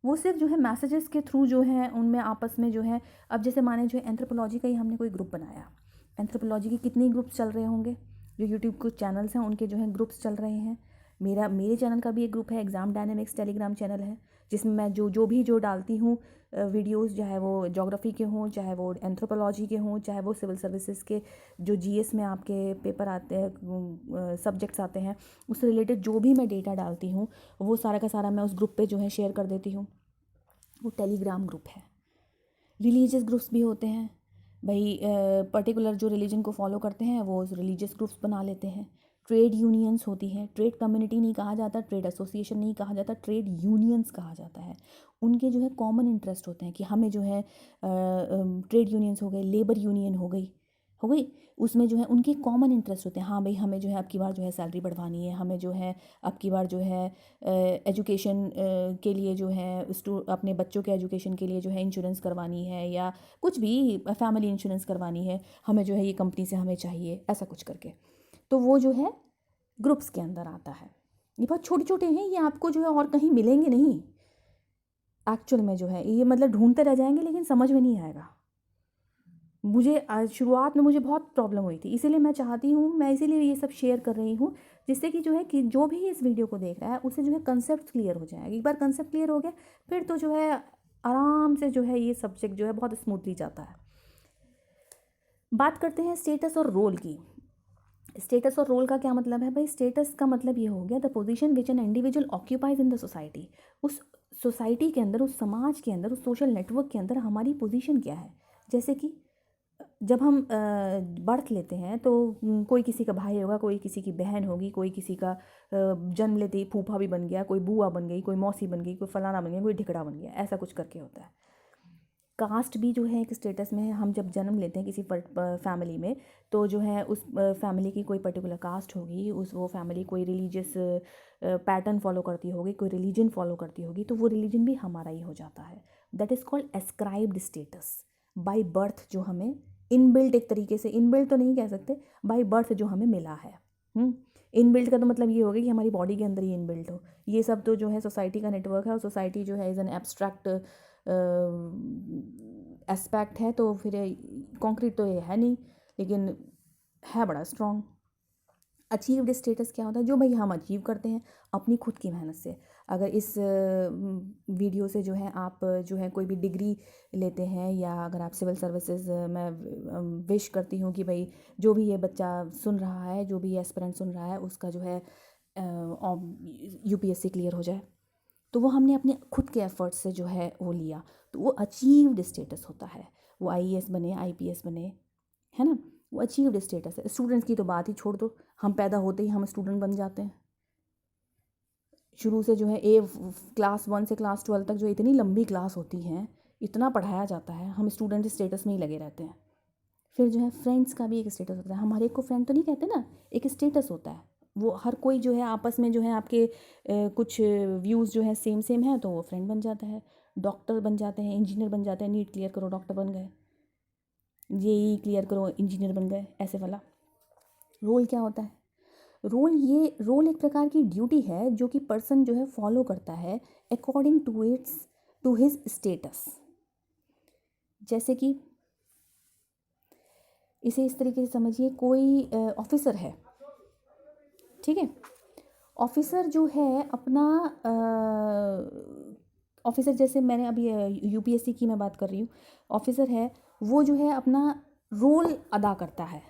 [SPEAKER 1] वो सिर्फ जो है मैसेजेस के थ्रू जो है उनमें आपस में जो है, अब जैसे माने जो है एंथ्रोपोलॉजी का ही हमने कोई ग्रुप बनाया, एंथ्रोपोलॉजी के कितने ग्रुप्स चल रहे होंगे, जो यूट्यूब कुछ चैनल्स हैं उनके जो है ग्रुप्स चल रहे हैं। मेरे चैनल का भी एक ग्रुप है, एग्ज़ाम डायनेमिक्स टेलीग्राम चैनल है, जिसमें मैं जो भी डालती हूँ वीडियोस, चाहे वो ज्योग्राफी के हों, चाहे वो एंथ्रोपोलॉजी के हों, चाहे वो सिविल सर्विसेज के जो जीएस में आपके पेपर आते हैं, सब्जेक्ट्स आते हैं, उससे रिलेटेड जो भी मैं डेटा डालती हूँ वो सारा का सारा मैं उस ग्रुप पे जो है शेयर कर देती हूँ। वो टेलीग्राम ग्रुप है। रिलीजियस ग्रुप्स भी होते हैं भाई, पर्टिकुलर जो रिलीजन को फॉलो करते हैं वो रिलीजियस ग्रुप्स बना लेते हैं। ट्रेड यूनियंस होती हैं, ट्रेड कम्युनिटी नहीं कहा जाता, ट्रेड एसोसिएशन नहीं कहा जाता, ट्रेड यूनियंस कहा जाता है। उनके जो है कॉमन इंटरेस्ट होते हैं कि हमें जो है ट्रेड यूनियंस हो गए, लेबर यूनियन हो गई, उसमें जो है उनके कॉमन इंटरेस्ट होते हैं। हाँ भाई, हमें जो है अब की बार जो है सैलरी बढ़वानी है, हमें जो है अब की बार जो है एजुकेशन के लिए जो है अपने बच्चों के एजुकेशन के लिए जो है इंश्योरेंस करवानी है, या कुछ भी फैमिली इंश्योरेंस करवानी है, हमें जो है ये कंपनी से हमें चाहिए, ऐसा कुछ करके। तो वो जो है ग्रुप्स के अंदर आता है। ये बहुत छोटे छोटे हैं, ये आपको जो है और कहीं मिलेंगे नहीं एक्चुअल में, जो है ये मतलब ढूंढते रह जाएंगे लेकिन समझ में नहीं आएगा। मुझे शुरुआत में मुझे बहुत प्रॉब्लम हुई थी, इसीलिए मैं चाहती हूँ, मैं इसीलिए ये सब शेयर कर रही हूँ, जिससे कि जो है कि जो भी इस वीडियो को देख रहा है उसे जो है कंसेप्ट क्लियर हो जाए। एक बार कंसेप्ट क्लियर हो गया फिर तो जो है आराम से जो है ये सब्जेक्ट जो है बहुत स्मूथली जाता है। बात करते हैं स्टेटस और रोल की। स्टेटस और रोल का क्या मतलब है भाई? स्टेटस का मतलब ये हो गया the position which an individual occupies in the society. उस सोसाइटी के अंदर, उस समाज के अंदर, उस सोशल नेटवर्क के अंदर हमारी पोजीशन क्या है। जैसे कि जब हम बर्थ लेते हैं तो कोई किसी का भाई होगा, कोई किसी की बहन होगी, कोई किसी का जन्म लेते ही फूफा भी बन गया, कोई बुआ बन गई, कोई मौसी बन गई, कोई फलाना बन गया, कोई ढिकड़ा बन गया, ऐसा कुछ करके होता है। कास्ट भी जो है एक स्टेटस में है। हम जब जन्म लेते हैं किसी फैमिली में, तो जो है उस फैमिली की कोई पर्टिकुलर कास्ट होगी, वो फैमिली कोई रिलीजियस पैटर्न फॉलो करती होगी, कोई रिलीजन फॉलो करती होगी, तो वो रिलीजन भी हमारा ही हो जाता है। That is called ascribed status by birth, जो हमें इनबिल्ट, एक तरीके से इनबिल्ट तो नहीं कह सकते, बाय बर्थ जो हमें मिला है। इनबिल्ट का तो मतलब ये होगा कि हमारी बॉडी के अंदर ही इनबिल्ट हो। ये सब तो जो है सोसाइटी का नेटवर्क है, और सोसाइटी जो है इज़ एन एब्स्ट्रैक्ट एस्पेक्ट है, तो फिर कॉन्क्रीट तो ये है नहीं, लेकिन है बड़ा स्ट्रॉन्ग। अचीव्ड स्टेटस क्या होता है? जो भाई हम अचीव करते हैं अपनी खुद की मेहनत से। अगर इस वीडियो से जो है आप जो है कोई भी डिग्री लेते हैं, या अगर आप सिविल सर्विसेज, मैं विश करती हूँ कि भाई जो भी ये बच्चा सुन रहा है, जो भी एस्पिरेंट सुन रहा है, उसका जो है यूपीएससी क्लियर हो जाए, तो वो हमने अपने खुद के एफर्ट्स से जो है वो लिया, तो वो अचीव्ड स्टेटस होता है। वो आईएएस बने, आईपीएस बने, है ना, वो अचीव्ड स्टेटस है। स्टूडेंट्स की तो बात ही छोड़ दो, हम पैदा होते ही हम स्टूडेंट बन जाते हैं। शुरू से जो है क्लास 1 से क्लास 12 तक जो इतनी लंबी क्लास होती है, इतना पढ़ाया जाता है, हम स्टूडेंट स्टेटस में ही लगे रहते हैं। फिर जो है फ्रेंड्स का भी एक स्टेटस होता है। हमारे को फ्रेंड तो नहीं कहते ना, एक स्टेटस होता है, वो हर कोई जो है आपस में जो है आपके कुछ व्यूज़ जो है सेम सेम है तो वो फ्रेंड बन जाता है, डॉक्टर बन जाते हैं, इंजीनियर बन जाते हैं, नीट क्लियर करो डॉक्टर बन गए, जेई क्लियर करो इंजीनियर बन गए, ऐसे वाला। रोल क्या होता है? रोल एक प्रकार की ड्यूटी है जो कि पर्सन जो है फॉलो करता है अकॉर्डिंग टू हिज स्टेटस। जैसे कि इसे इस तरीके से समझिए, कोई ऑफिसर है, ठीक है। ऑफिसर जो है अपना ऑफिसर, जैसे मैंने अभी यूपीएससी की मैं बात कर रही हूँ, ऑफिसर है वो जो है अपना रोल अदा करता है,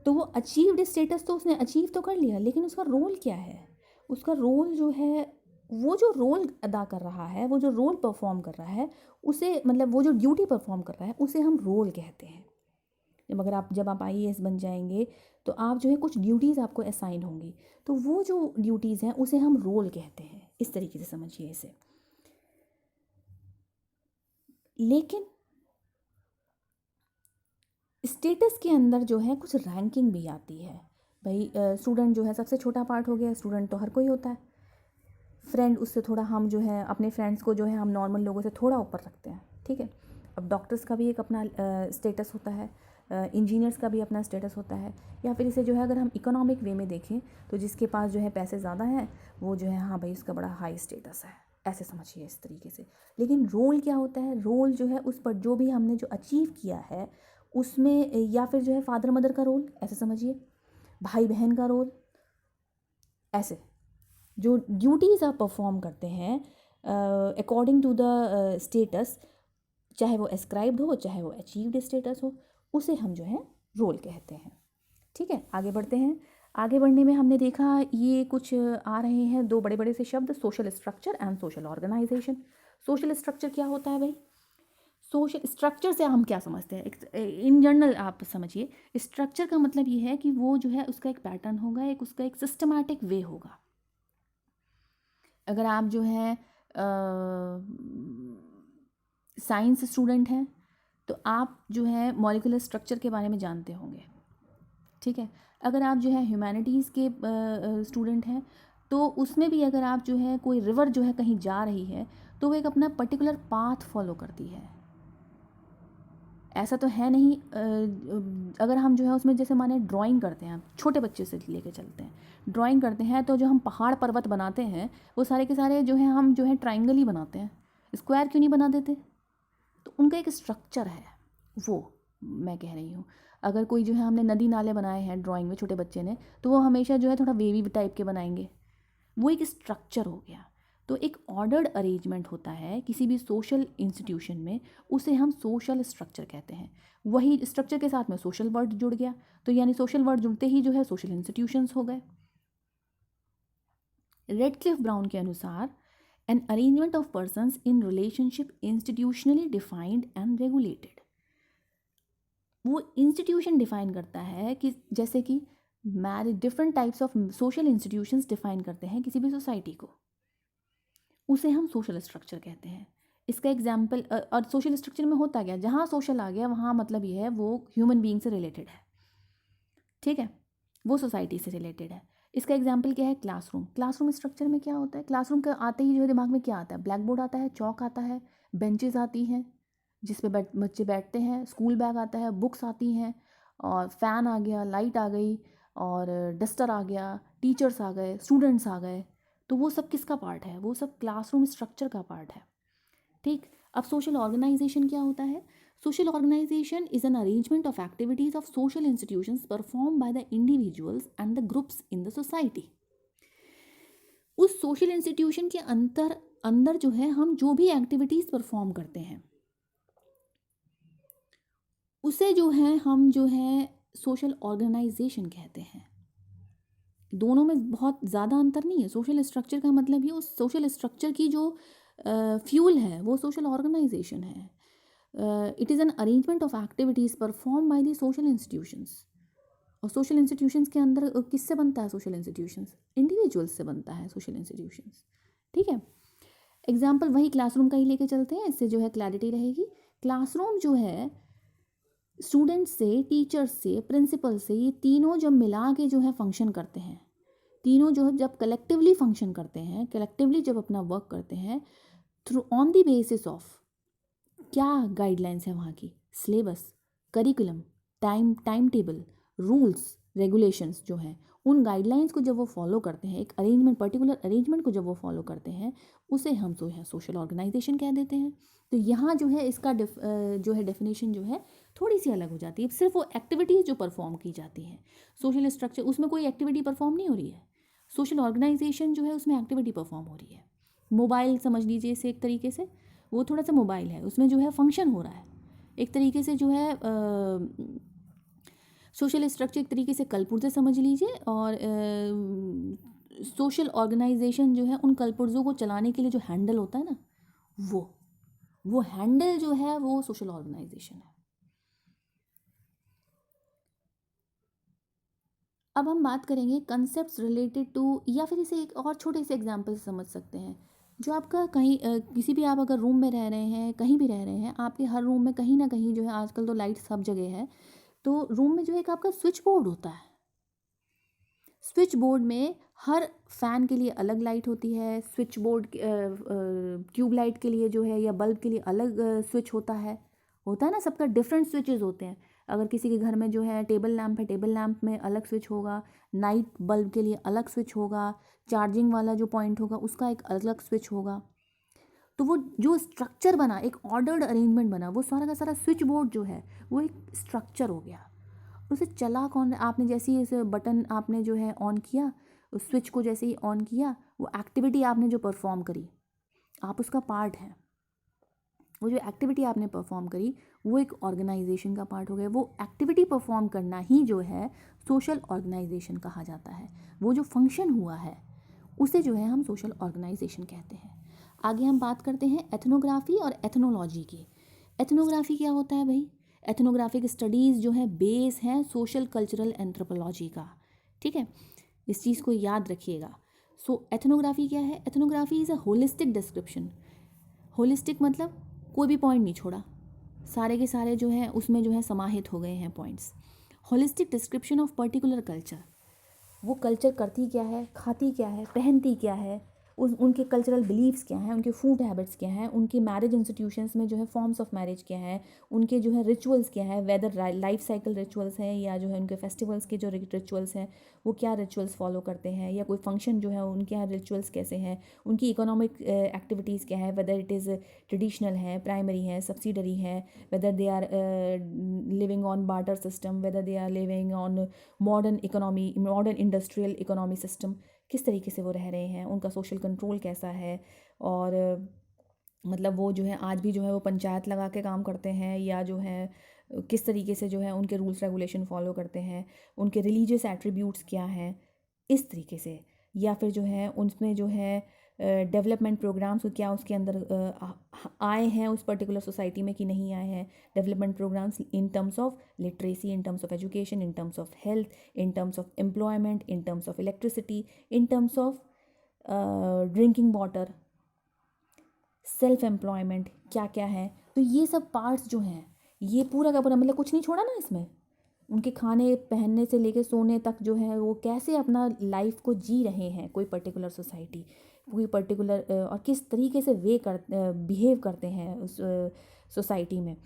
[SPEAKER 1] तो वो अचीव्ड स्टेटस तो उसने अचीव तो कर लिया, लेकिन उसका रोल क्या है? उसका रोल जो है, वो जो रोल अदा कर रहा है, वो जो रोल परफॉर्म कर रहा है, उसे मतलब वो जो ड्यूटी परफॉर्म कर रहा है उसे हम रोल कहते हैं। जब आप आईएएस बन जाएंगे तो आप जो है कुछ ड्यूटीज़ आपको असाइन होंगी, तो वो जो ड्यूटीज़ हैं उसे हम रोल कहते हैं। इस तरीके से समझिए इसे। लेकिन स्टेटस के अंदर जो है कुछ रैंकिंग भी आती है। भाई स्टूडेंट जो है सबसे छोटा पार्ट हो गया, स्टूडेंट तो हर कोई होता है। फ्रेंड, उससे थोड़ा हम जो है अपने फ्रेंड्स को जो है हम नॉर्मल लोगों से थोड़ा ऊपर रखते हैं, ठीक है। अब डॉक्टर्स का भी एक अपना स्टेटस होता है, इंजीनियर्स का भी अपना स्टेटस होता है, या फिर इसे जो है अगर हम इकोनॉमिक वे में देखें तो जिसके पास जो है पैसे ज़्यादा हैं वो जो है हाँ भाई उसका बड़ा हाई स्टेटस है, ऐसे समझिए इस तरीके से। लेकिन रोल क्या होता है? रोल जो है उस पर जो भी हमने जो अचीव किया है उसमें, या फिर जो है फादर मदर का रोल ऐसे समझिए, भाई बहन का रोल, ऐसे जो ड्यूटीज़ आप परफॉर्म करते हैं अकॉर्डिंग टू द स्टेटस, चाहे वो एस्क्राइब्ड हो चाहे वो अचीव्ड स्टेटस हो, उसे हम जो है रोल कहते हैं। ठीक है, आगे बढ़ते हैं। आगे बढ़ने में हमने देखा ये कुछ आ रहे हैं दो बड़े बड़े से शब्द, social structure and social organisation. Social structure क्या होता है भाई? सोशल स्ट्रक्चर से हम क्या समझते हैं? इन जनरल आप समझिए, स्ट्रक्चर का मतलब ये है कि वो जो है उसका एक पैटर्न होगा, एक उसका एक सिस्टमैटिक वे होगा। अगर आप जो है साइंस स्टूडेंट हैं तो आप जो है मॉलिक्यूलर स्ट्रक्चर के बारे में जानते होंगे, ठीक है। अगर आप जो है ह्यूमैनिटीज़ के स्टूडेंट हैं तो उसमें भी अगर आप जो है कोई रिवर जो है कहीं जा रही है तो वो एक अपना पर्टिकुलर पाथ फॉलो करती है। ऐसा तो है नहीं, अगर हम जो है उसमें जैसे माने ड्राइंग करते हैं, छोटे बच्चे से लेके चलते हैं, ड्राइंग करते हैं तो जो हम पहाड़ पर्वत बनाते हैं वो सारे के सारे जो है हम जो है ट्राइंगल ही बनाते हैं, स्क्वायर क्यों नहीं बना देते? तो उनका एक स्ट्रक्चर है, वो मैं कह रही हूँ। अगर कोई जो है हमने नदी नाले बनाए हैं ड्राइंग में छोटे बच्चे ने, तो वो हमेशा जो है थोड़ा वेवी टाइप के बनाएंगे, वो एक स्ट्रक्चर हो गया। तो एक ऑर्डर्ड अरेंजमेंट होता है किसी भी सोशल इंस्टीट्यूशन में, उसे हम सोशल स्ट्रक्चर कहते हैं। वही स्ट्रक्चर के साथ में सोशल वर्ड जुड़ गया, तो यानी सोशल वर्ड जुड़ते ही जो है सोशल इंस्टीट्यूशंस हो गए। रेडक्लिफ ब्राउन के अनुसार an arrangement of persons in relationship institutionally defined and regulated। वो इंस्टीट्यूशन डिफाइन करता है कि जैसे कि marriage, different types of social institutions define करते हैं किसी भी सोसाइटी को, उसे हम सोशल स्ट्रक्चर कहते हैं। इसका एग्जाम्पल, और सोशल स्ट्रक्चर में होता क्या, जहाँ सोशल आ गया वहाँ मतलब ये है वो ह्यूमन बीइंग से रिलेटेड है, ठीक है, वो सोसाइटी से रिलेटेड है। इसका एग्जाम्पल क्या है? क्लासरूम। क्लासरूम स्ट्रक्चर में क्या होता है? क्लासरूम का आते ही जो है दिमाग में क्या आता है? ब्लैक बोर्ड आता है, चौक आता है, बेंचेस आती हैं जिस पे बच्चे बैठते हैं, स्कूल बैग आता है, बुक्स आती हैं, और फ़ैन आ गया, लाइट आ गई, और डस्टर आ गया, टीचर्स आ गए, स्टूडेंट्स आ गए। तो वो सब किसका पार्ट है? वो सब क्लासरूम स्ट्रक्चर का पार्ट है, ठीक। अब सोशल ऑर्गेनाइजेशन क्या होता है? Social organization is an arrangement of activities of social institutions performed by the individuals and the groups in the society। उस सोशल इंस्टीट्यूशन के अंदर जो है हम जो भी एक्टिविटीज़ परफॉर्म करते हैं उसे जो है हम जो है सोशल ऑर्गेनाइजेशन कहते हैं। दोनों में बहुत ज़्यादा अंतर नहीं है। सोशल स्ट्रक्चर का मतलब ये उस सोशल स्ट्रक्चर की जो फ्यूल है वो सोशल ऑर्गेनाइजेशन है। It is an arrangement of activities perform by the social institutions. और सोशल इंस्टीट्यूशंस के अंदर किससे बनता है? सोशल इंस्टीट्यूशंस इंडिविजुअल्स से बनता है सोशल इंस्टीट्यूशंस, ठीक है। एग्जाम्पल वही क्लासरूम का ही लेके चलते हैं, इससे जो है क्लैरिटी रहेगी। क्लासरूम जो है स्टूडेंट्स से, टीचर्स से, प्रिंसिपल से, ये तीनों जब मिला के जो है फंक्शन करते हैं, तीनों जो है जब कलेक्टिवली फंक्शन करते हैं, कलेक्टिवली जब अपना वर्क करते हैं, through on the basis of क्या गाइडलाइंस है वहाँ की, syllabus, curriculum, time table, rules regulations जो हैं, उन गाइडलाइंस को जब वो फॉलो करते हैं, एक अरेंजमेंट, पर्टिकुलर अरेंजमेंट को जब वो फॉलो करते हैं, उसे हम जो है सोशल ऑर्गेनाइजेशन कह देते हैं। तो यहाँ जो है इसका जो है डेफिनेशन जो है थोड़ी सी अलग हो जाती है। सिर्फ वो एक्टिविटीज़ जो परफॉर्म की जाती हैं, सोशल स्ट्रक्चर, उसमें कोई एक्टिविटी परफॉर्म नहीं हो रही है। सोशल ऑर्गेनाइजेशन जो है उसमें एक्टिविटी परफॉर्म हो रही है। मोबाइल समझ लीजिए इसे एक तरीके से, वो थोड़ा सा मोबाइल है, उसमें जो है फंक्शन हो रहा है एक तरीके से, जो है सोशल स्ट्रक्चर एक तरीके से कलपुर्जे समझ लीजिए, और सोशल ऑर्गेनाइजेशन जो है उन कलपुर्जों को चलाने के लिए जो हैंडल होता है ना, वो हैंडल जो है वो सोशल ऑर्गेनाइजेशन है। अब हम बात करेंगे कंसेप्ट्स रिलेटेड टू, या फिर इसे एक और छोटे से एग्जांपल से समझ सकते हैं। जो आपका कहीं किसी भी, आप अगर रूम में रह रहे हैं, कहीं भी रह रहे हैं, आपके हर रूम में कहीं ना कहीं जो है, आजकल तो लाइट सब जगह है, तो रूम में जो है एक आपका स्विच बोर्ड होता है। स्विच बोर्ड में हर फैन के लिए अलग लाइट होती है, स्विच बोर्ड ट्यूब लाइट के लिए जो है या बल्ब के लिए अलग स्विच होता है ना, सबका डिफरेंट स्विचेस होते हैं। अगर किसी के घर में जो है टेबल लैंप है, टेबल लैंप में अलग स्विच होगा, नाइट बल्ब के लिए अलग स्विच होगा, चार्जिंग वाला जो पॉइंट होगा उसका एक अलग स्विच होगा। तो वो जो स्ट्रक्चर बना, एक ऑर्डर्ड अरेंजमेंट बना, वो सारा का सारा स्विच बोर्ड जो है वो एक स्ट्रक्चर हो गया। उसे चला कौन, आपने जैसे ही इस बटन आपने जो है ऑन किया, उस स्विच को जैसे ही ऑन किया, वो एक्टिविटी आपने जो परफॉर्म करी, आप उसका पार्ट हैं। वो जो एक्टिविटी आपने परफॉर्म करी वो एक ऑर्गेनाइजेशन का पार्ट हो गया। वो एक्टिविटी परफॉर्म करना ही जो है सोशल ऑर्गेनाइजेशन कहा जाता है। वो जो फंक्शन हुआ है उसे जो है हम सोशल ऑर्गेनाइजेशन कहते हैं। आगे हम बात करते हैं एथनोग्राफी और एथनोलॉजी की। एथनोग्राफी क्या होता है भाई? एथनोग्राफिक स्टडीज़ जो है बेस है सोशल कल्चरल एंथ्रोपोलॉजी का। ठीक है, इस चीज़ को याद रखिएगा। सो एथनोग्राफी क्या है? Ethnography is a holistic description. Holistic मतलब कोई भी पॉइंट नहीं छोड़ा, सारे के सारे जो है उसमें जो है समाहित हो गए हैं points. Holistic description of particular culture. वो कल्चर करती क्या है, खाती क्या है, पहनती क्या है, उनके कल्चरल बिलीव्स क्या हैं, उनके फूड हैबिट्स क्या हैं, उनके मैरिज इंस्टीट्यूशंस में जो है फॉर्म्स ऑफ मैरिज क्या है, उनके जो है रिचुअल्स क्या है, वेदर लाइफ साइकिल रिचुअल्स हैं या जो है उनके फेस्टिवल्स के जो रिचुअल्स हैं वो क्या रिचुअल्स फॉलो करते हैं, या कोई फंक्शन जो है उनके यहाँ रिचुअल्स कैसे हैं, उनकी इकोनॉमिक एक्टिविटीज़ क्या है, वेदर इट इज़ ट्रेडिशनल है, प्राइमरी है, सब्सिडरी है, whether they are living on barter system, whether they are living on modern economy, modern industrial economy system, किस तरीके से वो रह रहे हैं, उनका सोशल कंट्रोल कैसा है, और मतलब वो जो है आज भी जो है वो पंचायत लगा के काम करते हैं, या जो है किस तरीके से जो है उनके रूल्स रेगुलेशन फॉलो करते हैं, उनके रिलीजियस एट्रीब्यूट्स क्या हैं, इस तरीके से। या फिर जो है उनमें जो है डेवलपमेंट प्रोग्राम्स क्या उसके अंदर आए हैं उस पर्टिकुलर सोसाइटी में कि नहीं आए हैं। Development programmes in terms of literacy, in terms of education, in terms of health, in terms of employment, in terms of electricity, in terms of drinking water, self employment, क्या क्या है। तो ये सब पार्ट्स जो हैं, ये पूरा का पूरा, मतलब कुछ नहीं छोड़ा ना इसमें। उनके खाने पहनने से लेके सोने तक जो है वो कैसे अपना लाइफ को जी रहे हैं, कोई पर्टिकुलर सोसाइटी, कोई पर्टिकुलर और किस तरीके से वे बिहेव करते हैं उस सोसाइटी में,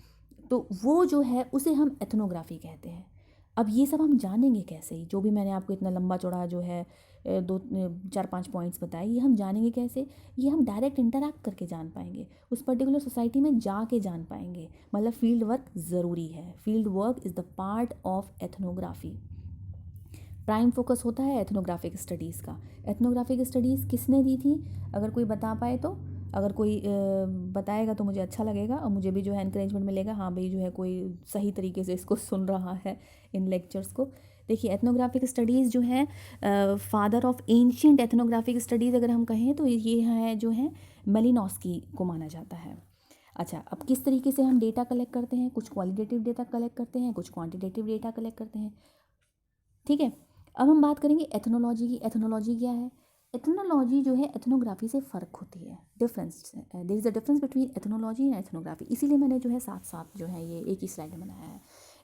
[SPEAKER 1] तो वो जो है उसे हम एथनोग्राफी कहते हैं। अब ये सब हम जानेंगे कैसे? जो भी मैंने आपको इतना लंबा चौड़ा जो है दो चार पांच पॉइंट्स बताए, ये हम जानेंगे कैसे? ये हम डायरेक्ट इंटरैक्ट करके जान पाएंगे, उस पर्टिकुलर सोसाइटी में जाके जान पाएंगे। मतलब फील्ड वर्क ज़रूरी है। Field work is the part of ethnography. Prime focus होता है एथनोग्राफिक स्टडीज़ का। एथनोग्राफिक स्टडीज़ किसने दी थी? अगर कोई बता पाए तो, अगर कोई बताएगा तो मुझे अच्छा लगेगा और मुझे भी जो है इंकरेजमेंट मिलेगा, हाँ भाई जो है कोई सही तरीके से इसको सुन रहा है इन लेक्चर्स को। देखिए एथनोग्राफिक स्टडीज़ जो है father of ancient ethnographic studies अगर हम कहें तो ये है जो है मेलिनोस्की को माना जाता है। अच्छा, अब किस तरीके से हम डेटा कलेक्ट करते हैं? कुछ क्वालिटेटिव डेटा कलेक्ट करते हैं, कुछ क्वांटिटेटिव डेटा कलेक्ट करते हैं। ठीक है, अब हम बात करेंगे एथनोलॉजी की। एथनोलॉजी क्या है? एथनोलॉजी जो है एथनोग्राफी से फ़र्क होती है, difference, there is a difference between ethnology and ethnography. इसीलिए मैंने जो है साथ साथ जो है ये एक ही स्लाइड में बनाया है।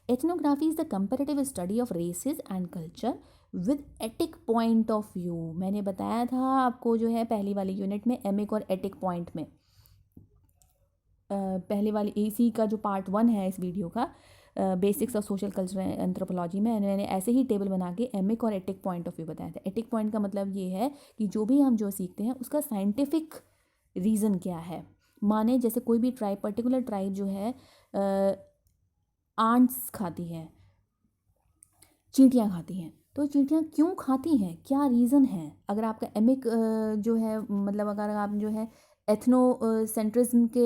[SPEAKER 1] Ethnography is the comparative study of races and culture with etic point of view. मैंने बताया था आपको जो है पहली वाली यूनिट में एमिक और एटिक पॉइंट में, पहले वाली इसी का जो पार्ट 1 है इस वीडियो का, basics of social culture anthropology में मैंने ऐसे ही टेबल बना के एमिक और एटिक पॉइंट ऑफ व्यू बताया था। एटिक पॉइंट का मतलब ये है कि जो भी हम जो सीखते हैं उसका साइंटिफिक रीज़न क्या है। माने जैसे कोई भी ट्राइब, पर्टिकुलर ट्राइब जो है आंट्स खाती है, चींटियाँ खाती हैं, तो चींटियाँ क्यों खाती हैं, क्या रीज़न है। अगर आपका एमिक जो है मतलब अगर आप जो है एथनो सेंट्रिज्म के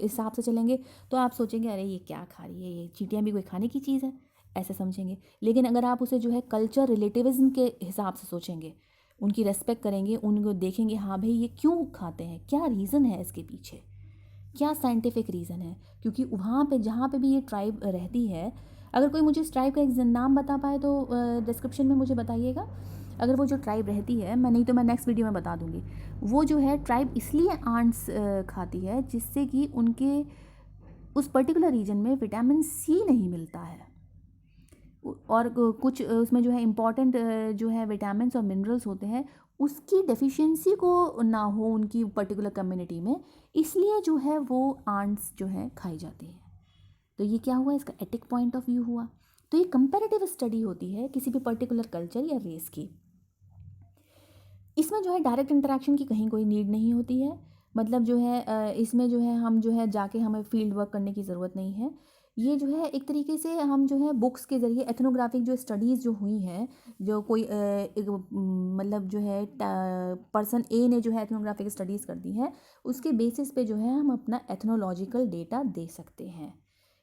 [SPEAKER 1] हिसाब से चलेंगे तो आप सोचेंगे अरे ये क्या खा रही है, ये चींटियाँ भी कोई खाने की चीज़ है, ऐसे समझेंगे। लेकिन अगर आप उसे जो है कल्चर रिलेटिविज्म के हिसाब से सोचेंगे, उनकी रेस्पेक्ट करेंगे, उनको देखेंगे हाँ भाई ये क्यों खाते हैं, क्या रीज़न है इसके पीछे, क्या साइंटिफिक रीज़न है। क्योंकि वहाँ पे जहाँ पे भी ये ट्राइब रहती है, अगर कोई मुझे इस ट्राइब का एक नाम बता पाए तो डिस्क्रिप्शन में मुझे बताइएगा। अगर वो जो ट्राइब रहती है, मैं नहीं तो मैं नेक्स्ट वीडियो में बता दूँगी, वो जो है ट्राइब इसलिए आंट्स खाती है जिससे कि उनके उस पर्टिकुलर रीजन में विटामिन सी नहीं मिलता है, और कुछ उसमें जो है इम्पॉर्टेंट जो है विटामिन्स और मिनरल्स होते हैं उसकी डेफिशिएंसी को ना हो उनकी पर्टिकुलर कम्युनिटी में, इसलिए जो है वो आंट्स जो है खाई जाती हैं। तो ये क्या हुआ, इसका एटिक पॉइंट ऑफ व्यू हुआ। तो ये कंपैरेटिव स्टडी होती है किसी भी पर्टिकुलर कल्चर या रेस की। इसमें जो है डायरेक्ट इंटरेक्शन की कहीं कोई नीड नहीं होती है, मतलब जो है इसमें जो है हम जो है जाके हमें फील्ड वर्क करने की ज़रूरत नहीं है। ये जो है एक तरीके से हम जो है बुक्स के ज़रिए एथनोग्राफिक जो स्टडीज़ जो हुई हैं, जो कोई एक मतलब जो है पर्सन ए ने जो है एथनोग्राफिक स्टडीज़ कर दी है, उसके बेसिस पे जो है हम अपना एथनोलॉजिकल डेटा दे सकते हैं।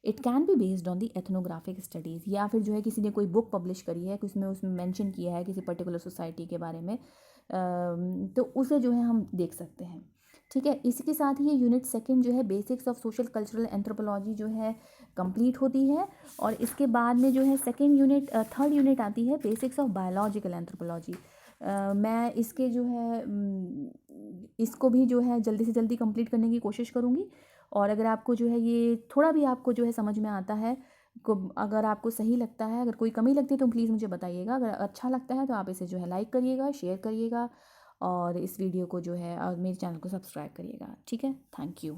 [SPEAKER 1] It can be based on the ethnographic studies, या फिर जो है किसी ने कोई बुक पब्लिश करी है, उसमें उसमें मेंशन किया है किसी पर्टिकुलर सोसाइटी के बारे में, तो उसे जो है हम देख सकते हैं। ठीक है, इसके साथ ही ये यूनिट सेकंड जो है basics of social cultural anthropology जो है कंप्लीट होती है, और इसके बाद में जो है सेकंड यूनिट थर्ड यूनिट आती है बेसिक्स ऑफ बायोलॉजिकल एंथ्रोपोलॉजी। मैं इसके जो है इसको भी जो है जल्दी से जल्दी कंप्लीट करने की कोशिश करूँगी। और अगर आपको जो है ये थोड़ा भी आपको जो है समझ में आता है, को अगर आपको सही लगता है, अगर कोई कमी लगती है तो प्लीज़ मुझे बताइएगा। अगर अच्छा लगता है तो आप इसे जो है लाइक करिएगा, शेयर करिएगा, और इस वीडियो को जो है मेरे चैनल को सब्सक्राइब करिएगा। ठीक है, थैंक यू।